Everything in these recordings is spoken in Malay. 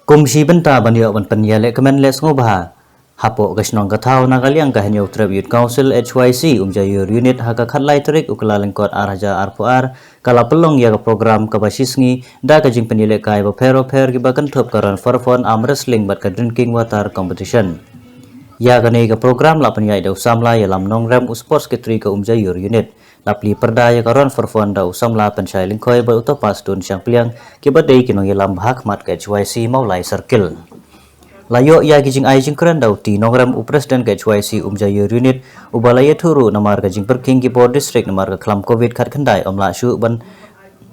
Kumsi benta banyo ban penyale kemen les ngobha hapoh ke shnong kathau nagaliang ka henyo tribute council HYC Umjaiur Unit haka khatlai terik ukla lengkot araja arpoar kala pelong ya program kabasisngi da ka jing penyale kai bapher ki bakan thop karan farfon arm wrestling bat ka drinking water competition ya ka nei ka program la penyai da usamla ya lam nongrem sports ketri ka Umjaiur Unit lapli perda ya karon farfon da usamla penchai lingkoi ba utopas tun syang pliang ki badai kinong ya lam hak mat ka HYC maulai circle Layo ya gijing ai jing keren dauti nongram upresiden ke HYC Umjaiur Unit ubalaya turu namar gajing perking ki board district namar ka klam covid khat khandai omla shu ban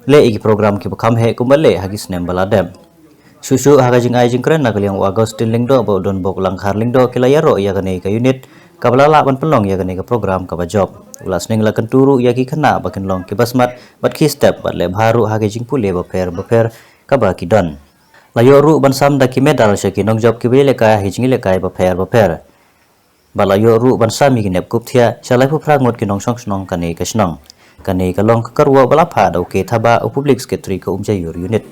le igi program ki bakam he kumbale hagis nem baladem susu haga jing ai jing keren nagaliang agustin lingdo bo don bok langkhar lingdo kilayaro ya gane ka unit kabalala ban pelong ya gane ka program ka job ulas ning la kenturu ya ki khana bakin long ki basmat bat ki step bat le baru haga jing pule bapher ka ba ki don Layo ru ban sam da ki medal shaki nong job ki bele ka hi jingi le kai bapher balayo ru ban sami ki nep kup thia shalai pu phrangot ki nong shnong kane ka shnong kane ka long ka karwa bala pha da ke thaba u public secretary ka Umjaiur Unit